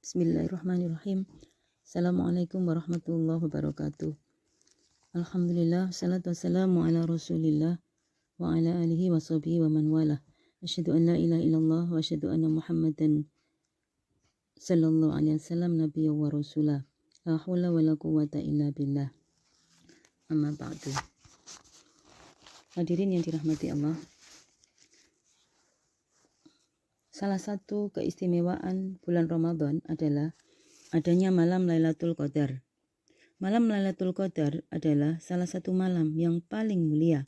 Bismillahirrahmanirrahim. Assalamualaikum warahmatullahi wabarakatuh. Alhamdulillah, salatu wassalamu ala rasulillah wa ala alihi wa sahbihi wa man wala. Asyhadu an la ilaha illallah wa asyhadu anna muhammadan sallallahu alaihi wasallam nabiyya wa rasulah. La hawla wa la quwwata illa billah. Amma ba'du. Hadirin yang dirahmati Allah. Salah satu keistimewaan bulan Ramadan adalah adanya malam Lailatul Qadar. Malam Lailatul Qadar adalah salah satu malam yang paling mulia,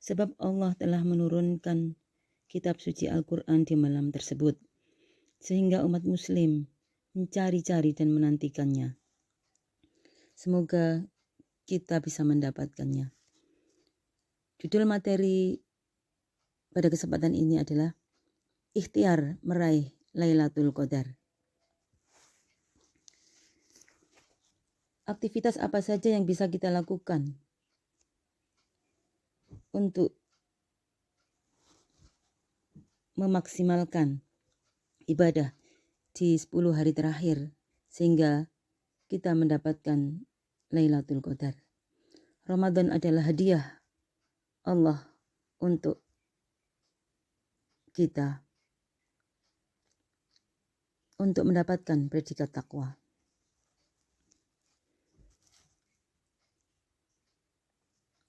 sebab Allah telah menurunkan kitab suci Al-Quran di malam tersebut, sehingga umat muslim mencari-cari dan menantikannya. Semoga kita bisa mendapatkannya. Judul materi pada kesempatan ini adalah ikhtiar meraih Lailatul Qadar. Aktivitas apa saja yang bisa kita lakukan untuk memaksimalkan ibadah di 10 hari terakhir sehingga kita mendapatkan Lailatul Qadar. Ramadan adalah hadiah Allah untuk kita untuk mendapatkan predikat takwa.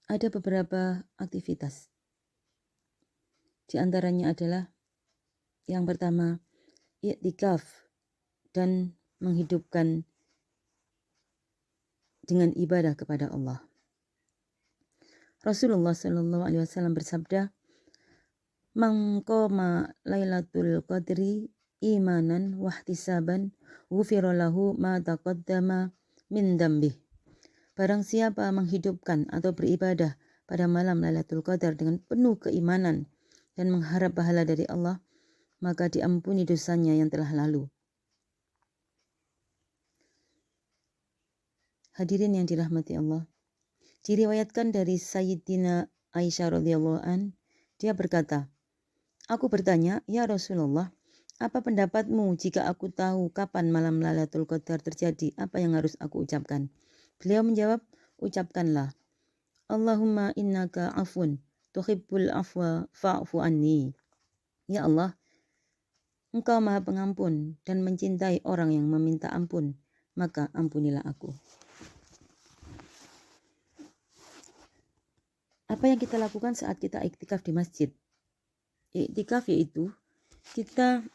Ada beberapa aktivitas. Di antaranya adalah yang pertama, i'tikaf dan menghidupkan dengan ibadah kepada Allah. Rasulullah Shallallahu Alaihi Wasallam bersabda, "Man qama Lailatul Qadri imanan wahtisaban ghufira lahu ma taqaddama min dambih." Barang siapa menghidupkan atau beribadah pada malam Lailatul Qadar dengan penuh keimanan dan mengharap pahala dari Allah, maka diampuni dosanya yang telah lalu. Hadirin yang dirahmati Allah, diriwayatkan dari Sayyidina Aisyah radhiyallahu an, dia berkata, "Aku bertanya, ya Rasulullah, apa pendapatmu jika aku tahu kapan malam Lailatul Qadar terjadi? Apa yang harus aku ucapkan?" Beliau menjawab, "Ucapkanlah, Allahumma innaka afun, tuhibbul afwa fa'fu anni." Ya Allah, Engkau maha pengampun dan mencintai orang yang meminta ampun, maka ampunilah aku. Apa yang kita lakukan saat kita iktikaf di masjid? Iktikaf yaitu kita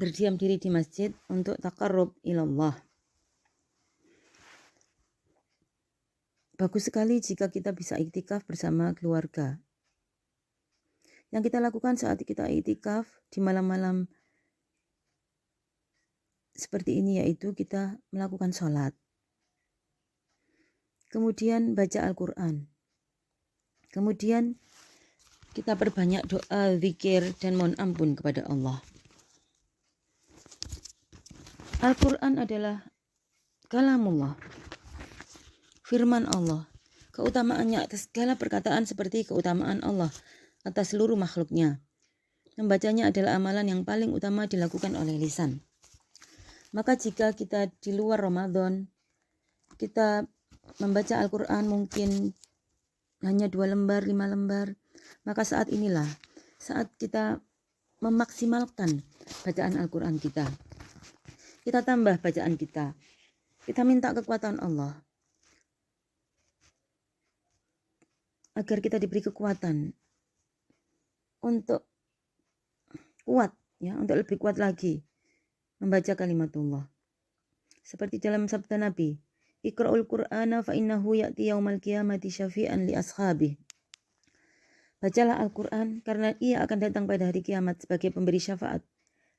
berdiam diri di masjid untuk taqarrub ilallah. Bagus sekali jika kita bisa iktikaf bersama keluarga. Yang kita lakukan saat kita iktikaf di malam-malam seperti ini yaitu kita melakukan sholat. Kemudian baca Al-Quran. Kemudian kita perbanyak doa, zikir, dan mohon ampun kepada Allah. Al-Quran adalah kalamullah, firman Allah. Keutamaannya atas segala perkataan seperti keutamaan Allah atas seluruh makhluknya. Membacanya adalah amalan yang paling utama dilakukan oleh lisan. Maka jika kita di luar Ramadan, kita membaca Al-Quran mungkin hanya 2 lembar, 5 lembar, maka saat inilah saat kita memaksimalkan bacaan Al-Quran kita. Kita tambah bacaan kita. Kita minta kekuatan Allah agar kita diberi kekuatan untuk kuat, ya, untuk lebih kuat lagi membaca kalimatullah. Seperti dalam sabda Nabi, "Iqra'ul Qur'ana fa innahu ya'ti yaumal qiyamati syafi'an li ashabi." Bacalah Al-Quran karena ia akan datang pada hari kiamat sebagai pemberi syafaat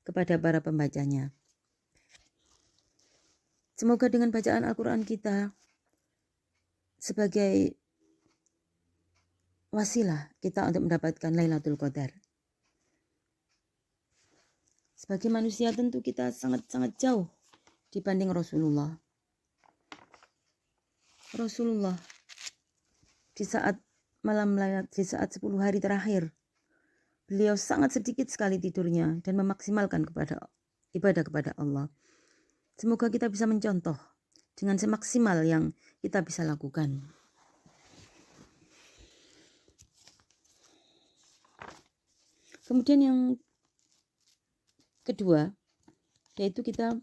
kepada para pembacanya. Semoga dengan bacaan Al-Quran kita sebagai wasilah kita untuk mendapatkan Lailatul Qadar. Sebagai manusia tentu kita sangat-sangat jauh dibanding Rasulullah. Rasulullah di saat malam Lailatul, di saat 10 hari terakhir, beliau sangat sedikit sekali tidurnya dan memaksimalkan kepada ibadah kepada Allah. Semoga kita bisa mencontoh dengan semaksimal yang kita bisa lakukan. Kemudian yang kedua, yaitu kita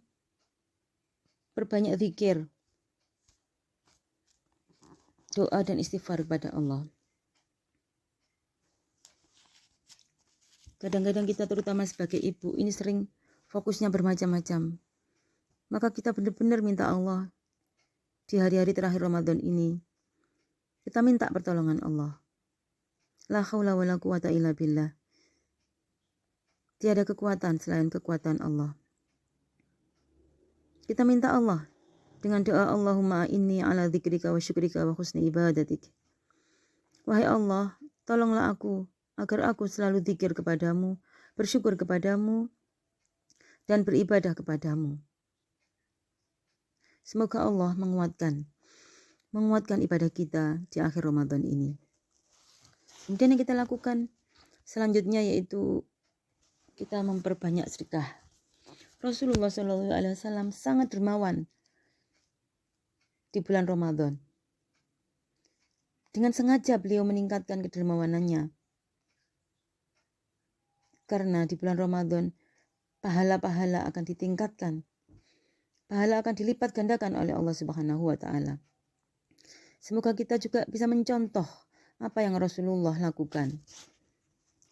perbanyak zikir, doa dan istighfar kepada Allah. Kadang-kadang kita terutama sebagai ibu ini sering fokusnya bermacam-macam. Maka kita benar-benar minta Allah di hari-hari terakhir Ramadan ini. Kita minta pertolongan Allah. La haula wa la quwata illa billah. Tiada kekuatan selain kekuatan Allah. Kita minta Allah dengan doa Allahumma inni ala dzikrika wa syukrika wa husni ibadatik. Wahai Allah, tolonglah aku agar aku selalu zikir kepadamu, bersyukur kepadamu, dan beribadah kepadamu. Semoga Allah menguatkan ibadah kita di akhir Ramadan ini. Kemudian yang kita lakukan selanjutnya yaitu kita memperbanyak sedekah. Rasulullah SAW sangat dermawan di bulan Ramadan. Dengan sengaja beliau meningkatkan kedermawanannya. Karena di bulan Ramadan pahala-pahala akan ditingkatkan. Pahala akan dilipat gandakan oleh Allah Subhanahu wa taala. Semoga kita juga bisa mencontoh apa yang Rasulullah lakukan.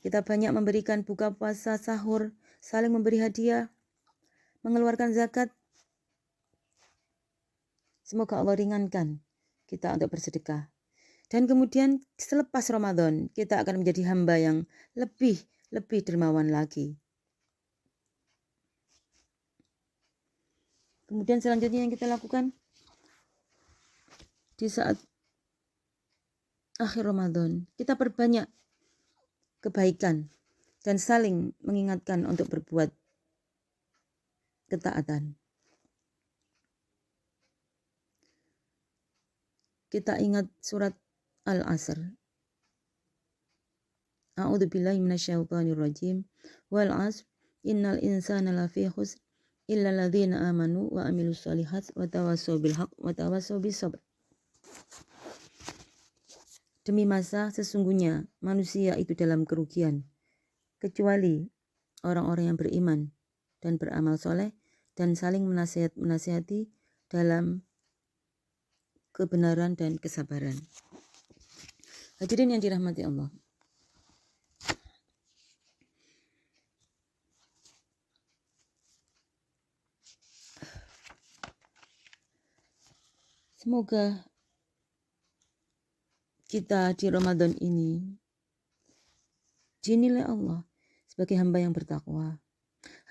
Kita banyak memberikan buka puasa, sahur, saling memberi hadiah, mengeluarkan zakat. Semoga Allah ringankan kita untuk bersedekah. Dan kemudian selepas Ramadan kita akan menjadi hamba yang lebih dermawan lagi. Kemudian selanjutnya yang kita lakukan di saat akhir Ramadan, kita perbanyak kebaikan dan saling mengingatkan untuk berbuat ketaatan. Kita ingat surat Al-Asr. A'udzubillahi minasyaitonirrajim. Wal 'asr innal insana lafi khusr illa alladzina amanu wa amilus shalihat wa tawassaw bil haqq wa tawassaw bis sabr. Demi masa sesungguhnya manusia itu dalam kerugian, kecuali orang-orang yang beriman dan beramal soleh dan saling menasihati dalam kebenaran dan kesabaran. Hadirin yang dirahmati Allah. Semoga kita di Ramadan ini dinilai Allah sebagai hamba yang bertakwa,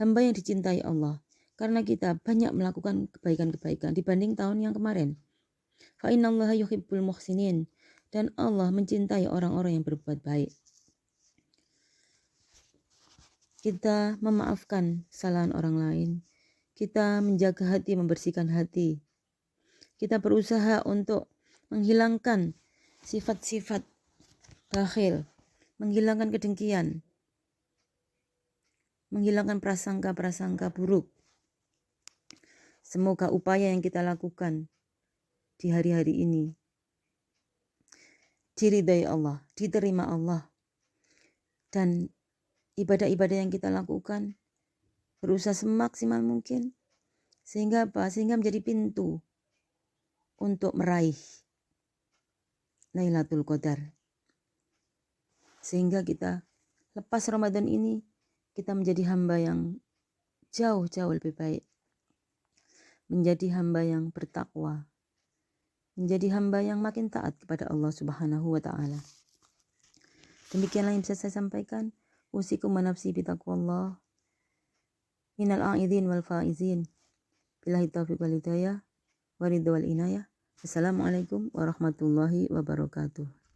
hamba yang dicintai Allah, karena kita banyak melakukan kebaikan-kebaikan dibanding tahun yang kemarin. Fa innallaha yuhibbul muhsinin, dan Allah mencintai orang-orang yang berbuat baik. Kita memaafkan kesalahan orang lain, kita menjaga hati, membersihkan hati. Kita berusaha untuk menghilangkan sifat-sifat bakhil, menghilangkan kedengkian, menghilangkan prasangka-prasangka buruk. Semoga upaya yang kita lakukan di hari-hari ini diridai Allah, diterima Allah, dan ibadah-ibadah yang kita lakukan berusaha semaksimal mungkin sehingga menjadi pintu untuk meraih Lailatul Qadar. Sehingga kita lepas Ramadan ini kita menjadi hamba yang jauh lebih baik. Menjadi hamba yang bertakwa. Menjadi hamba yang makin taat kepada Allah Subhanahu wa taala. Demikianlah yang bisa saya sampaikan. Usikum wa nafsi bitaqwallah. Minal a'idhin wal faizin. Billahi taufiq wal hidayah. Waridha wal inayah. Assalamualaikum warahmatullahi wabarakatuh.